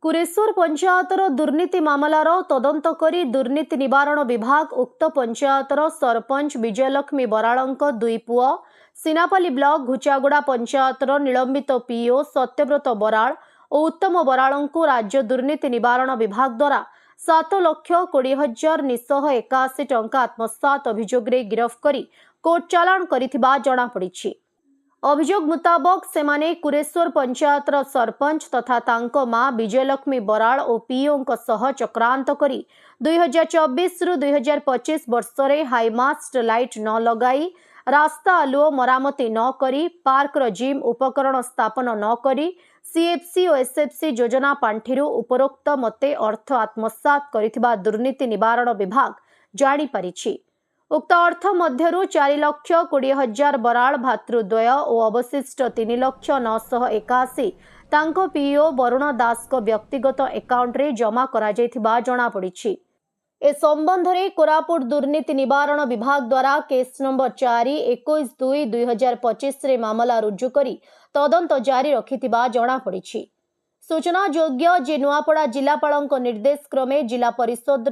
कुरेश्वर पंचायतर दुर्नीति मामलार तदंत करी दुर्नीति निवारण विभाग उक्त पंचायतर सरपंच विजयलक्ष्मी बराळଙ୍କ दुई पुओ सिनापाली ब्लॉक घुचागुड़ा पंचायतर निलंबित पीओ सत्यव्रत बराळ और उत्तम बराळଙ୍କୁ राज्य दुर्नीति निवारण विभाग द्वारा 7,20,981 टंका आत्मसात अभियोग गिरफ करी कोर्ट चालाण करिथिबा जणा पड़िछि। अभियोग मुताबक सेमाने कुरेश्वर पंचायतर सरपंच तथा तांको मां विजयलक्ष्मी बराळ और पीओ सह चक्रांत करी 2024 रु 2025 वर्षरे हाईमास्ट लाइट न लगाई रास्ता आलुओ मरामती न करी पार्कर जिम उपकरण स्थापन न करी सीएफसी और एसएफसी योजना पांठिरु उपरोक्त मते अर्थ आत्मसात करिथिबा दुर्नीति निवारण विभाग जानी पारिछि। उक्त अर्थ मध्यरु 4,20,000 बराळ भातृद्वय और अवशिष्ट 3,09,81 तांको पीओ वरुण दास को व्यक्तिगत अकाउंट रे जमा करा जायथिबा जणा पड़िछि। ए संबंध रे कोरापुट दुर्नीति निवारण विभाग द्वारा केस नंबर 4/21/2/2025 रे मामला रुजु करी तदंत जारी रखिथिबा जणा पड़िछि। सूचना योग्य जे नुआपड़ा जिलापालଙ୍କ निर्देश क्रमे जिला परिषद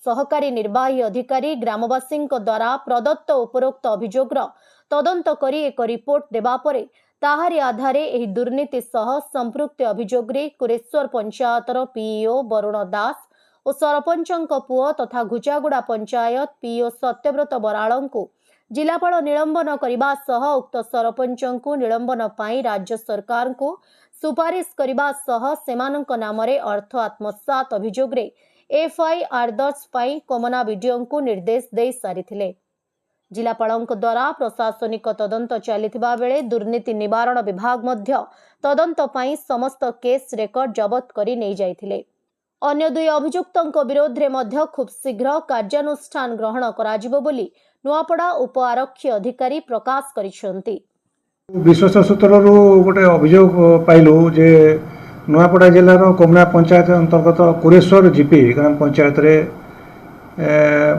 सहकारी निर्वाही अधिकारी ग्रामवासी द्वारा प्रदत्त उपरोक्त अभियोग तदंत करी एक रिपोर्ट देबा परे ताहारी आधारे एही दुर्नीति सह संपृक्त अभियोग रे कुरेश्वर पंचायतर पीओ वरुण दास और सरपंचଙ୍କ पुओ तथा घुचागुड़ा पंचायत पीओ सत्यव्रत बराळଙ୍କୁ जिलापाल निलंबन करने सह उक्त सरपंचଙ୍କୁ निलंबन पाई राज्य सरकार को सुपारिश करने सह सेमानଙ୍କ नामरे अर्थ आत्मसात अभियोग रे एफआईआर दर्ज पाई कमना वीडियो को निर्देश दे सारिथिले। जिलापालଙ୍କ द्वारा प्रशासनिक तदंत चलिथिबा बेले दुर्नीति निवारण विभाग मध्य तदंत पाई समस्त केस रेकर्ड जबत करी नै जाइथिले। अन्य दुई अभियुक्तଙ୍କ विरोध रे मध्य खूब शीघ्र कार्यानुष्ठान ग्रहण कराजिबो बोली नुआपड़ा उप आरक्षी अधिकारी प्रकाश करिसेंती। विश्वास सूत्र गोटे अभियोग पाइलु जे नुआपड़ा जिलार कोमना पंचायत अंतर्गत कुरेश्वर जीपी ग्राम पंचायत रे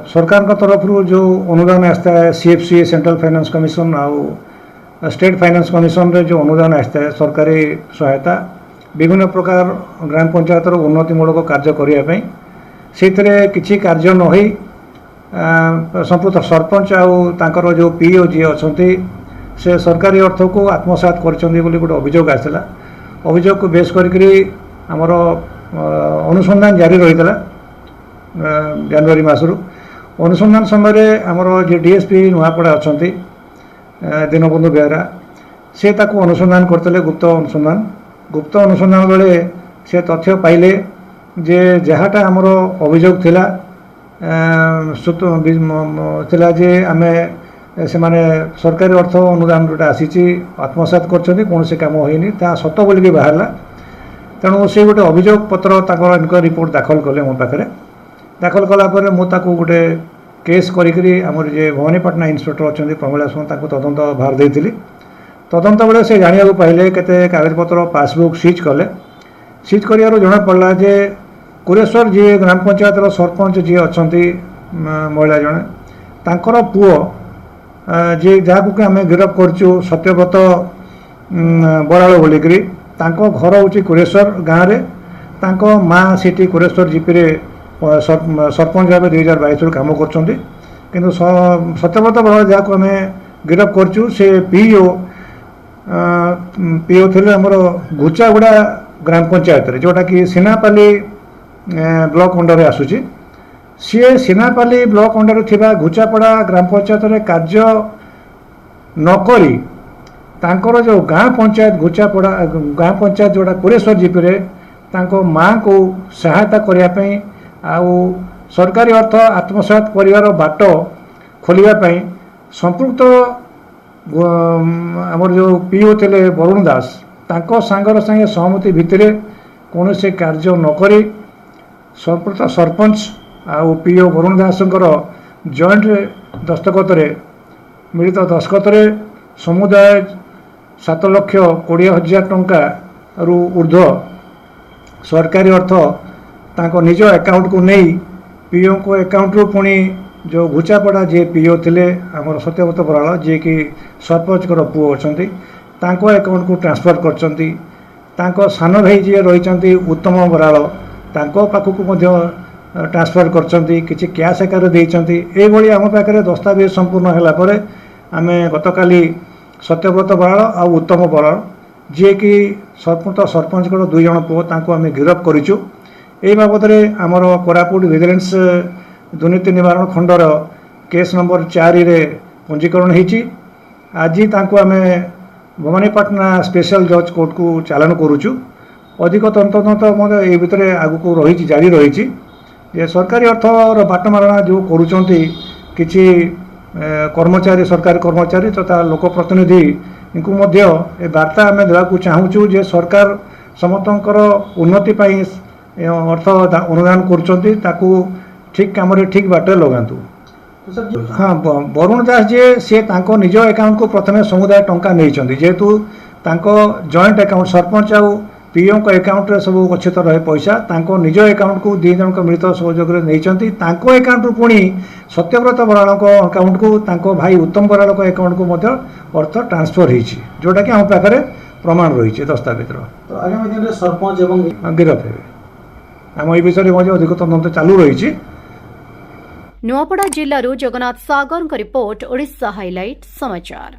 सरकार तरफ जो अनुदान आसता है सीएफसी सेंट्रल फाइनेंस कमिशन आउ स्टेट फाइनेंस कमिशन रे जो अनुदान आसता है सरकारी सहायता विभिन्न प्रकार ग्राम पंचायत उन्नतिमूलक कार्य करने से किसी कार्य न हो संपुक्त सरपंच आउ जो पीओ जी अच्छा से सरकारी अर्थ को आत्मसात कर गोटे अभियोग आसाला। अभियोग को बेस करी आमर अनुसंधान जारी रही जनवरी मासरू अनुसंधान समय आमर जो डीएसपी नुआपड़ा अच्छा दीनबंधु बेहरा से ताको अनुसंधान करते गुप्त अनुसंधान बेले से तथ्य पाइले जे जहाँटा आमर अभियोग थिला थिला जे आमे से माने सरकारी अर्थ अनुदान जोटा आसी आत्मसात कर कौन से काम होनी ता सत बोलिक बाहर तेणु से गोटे अभियोग पत्र इनक्वारी रिपोर्ट दाखल कले मो पाखे दाखल कलापर मुझे गोटे केस करी आमर जे भवानीपाटना इन्स्पेक्टर अच्छा प्रमिला सुन तदंत बाहर देती तदंत बेले से जाना पाइले केते कागजपत्र पासबुक सीज कले सीज कर जना पड़ा जे कुरेश्वर जी ग्राम पंचायत सरपंच जी अच्छा महिला जड़े तांकर पुओ जी जहाँ आम गिरफ करचु सत्यव्रत बराळ बोलिकी घर हूँ कुरेश्वर गाँव में माँ सीटी कुरेश्वर जीपी रे सरपंच भाव 2022 काम कर सत्यव्रत बराळ जहाँ आम गिरफ करचु से पीओ थे आमर घुचागुड़ा ग्राम पंचायत रे जोटा कि सिनापाली ब्लॉक अंडर आसूची सी सिनापाली ब्लॉक अंडर थिबा घुचापड़ा ग्राम पंचायत रे कार्य नकरी तांकर जो गाँ पंचायत घुचापड़ा गाँ पंचायत जोटा कुरेश्वर जीपी रे तांको माँ को सहायता करने आउ सरकारी अर्थ आत्मसात परिवार बाट खोलिया संपृक्त आमर जो पीओ थे वरुण दास तांको सांगर संगे सहमति भितर कौन से कार्य नकरी संपृक्त सरपंच आउ पीओ वरुण दास जॉइंट दस्तखत मिलित दस्तखत समुदाय 7,20,000 टंका रु ऊर्ध्व सरकारी अर्थ तांको निज अकाउंट को नहीं पीओ को अकाउंट रु पुणी जो घुचापड़ा जी पीओ थे आमर सत्यव्रत बराळ जी कि सरपंच पुओ अच्छा अकाउंट को ट्रांसफर कर ତାଙ୍କ ସାନ ଭାଇ ଯିଏ ରହିଛନ୍ତି ଉତ୍ତମ ବରାଳ ତାଙ୍କ ପାଖକୁ ମଧ୍ୟ ଟ୍ରାନ୍ସଫର କରିଛନ୍ତି, କିଛି କ୍ୟାସ୍ ଆକାରରେ ଦେଇଛନ୍ତି। ଏଇଭଳି ଆମ ପାଖରେ ଦସ୍ତାବିଜ ସମ୍ପୂର୍ଣ୍ଣ ହେଲା ପରେ ଆମେ ଗତକାଲି ସତ୍ୟବ୍ରତ ବରାଳ ଆଉ ଉତ୍ତମ ବରାଳ ଯିଏକି ସରପଞ୍ଚଙ୍କର 2 ଜଣ ପୁଅ ତାଙ୍କୁ ଆମେ ଗିରଫ କରିଛୁ। ଏହି ବାବଦରେ ଆମର କୋରାପୁଟ ଭିଜିଲାନ୍ସ ଦୁର୍ନୀତି ନିବାରଣ ଖଣ୍ଡର କେସ୍ ନମ୍ବର 4ରେ ପଞ୍ଜୀକରଣ ହୋଇଛି। ଆଜି ତାଙ୍କୁ ଆମେ ଭବାନୀପାଟଣା ସ୍ପେଶାଲ ଜଜ୍ କୋର୍ଟକୁ ଚାଲାଣ କରୁଛୁ। ଅଧିକ ତଦନ୍ତ ମଧ୍ୟ ଏ ଭିତରେ ଆଗକୁ ରହିଛି, ଜାରି ରହିଛି ଯେ ସରକାରୀ ଅର୍ଥର ବାଟମାରଣା ଯେଉଁ କରୁଛନ୍ତି କିଛି କର୍ମଚାରୀ, ସରକାରୀ କର୍ମଚାରୀ ତଥା ଲୋକପ୍ରତିନିଧିଙ୍କୁ ମଧ୍ୟ ଏ ବାର୍ତ୍ତା ଆମେ ଦେବାକୁ ଚାହୁଁଛୁ ଯେ ସରକାର ସମସ୍ତଙ୍କର ଉନ୍ନତି ପାଇଁ ଅର୍ଥ ଅନୁଦାନ କରୁଛନ୍ତି, ତାକୁ ଠିକ୍ କାମରେ ଠିକ୍ ବାଟରେ ଲଗାନ୍ତୁ। ହଁ, ବରୁଣ ଦାସ ଯିଏ ସେ ତାଙ୍କ ନିଜ ଆକାଉଣ୍ଟକୁ ପ୍ରଥମେ ସମୁଦାୟ ଟଙ୍କା ନେଇଛନ୍ତି, ଯେହେତୁ ତାଙ୍କ ଜଏଣ୍ଟ ଆକାଉଣ୍ଟ ସରପଞ୍ଚ ଆଉ ପିଓଙ୍କ ଆକାଉଣ୍ଟରେ ସବୁ ଗଚ୍ଛିତ ରହେ ପଇସା, ତାଙ୍କ ନିଜ ଆକାଉଣ୍ଟକୁ 2 ଜଣଙ୍କ ମିଳିତ ସହଯୋଗରେ ନେଇଛନ୍ତି। ତାଙ୍କ ଆକାଉଣ୍ଟରୁ ପୁଣି ସତ୍ୟବ୍ରତ ବରାଳଙ୍କ ଆକାଉଣ୍ଟକୁ ତାଙ୍କ ଭାଇ ଉତ୍ତମ ବରାଳଙ୍କ ଆକାଉଣ୍ଟକୁ ମଧ୍ୟ ଅର୍ଥ ଟ୍ରାନ୍ସଫର ହୋଇଛି, ଯେଉଁଟାକି ଆମ ପାଖରେ ପ୍ରମାଣ ରହିଛି ଦସ୍ତାବିଜର। ତ ଆଗାମୀ ଦିନରେ ସରପଞ୍ଚ ଏବଂ ଗିରଫ ହେବେ। ଆମ এই ବିଷୟରେ ମଧ୍ୟ ଅଧିକ ତଦନ୍ତ ଚାଲୁ ରହିଛି। ନୂଆପଡ଼ା ଜିଲ୍ଲାରୁ ଜଗନ୍ନାଥ ସାଗରଙ୍କ ରିପୋର୍ଟ, ଓଡ଼ିଶା ହାଇଲାଇଟ୍ ସମାଚାର।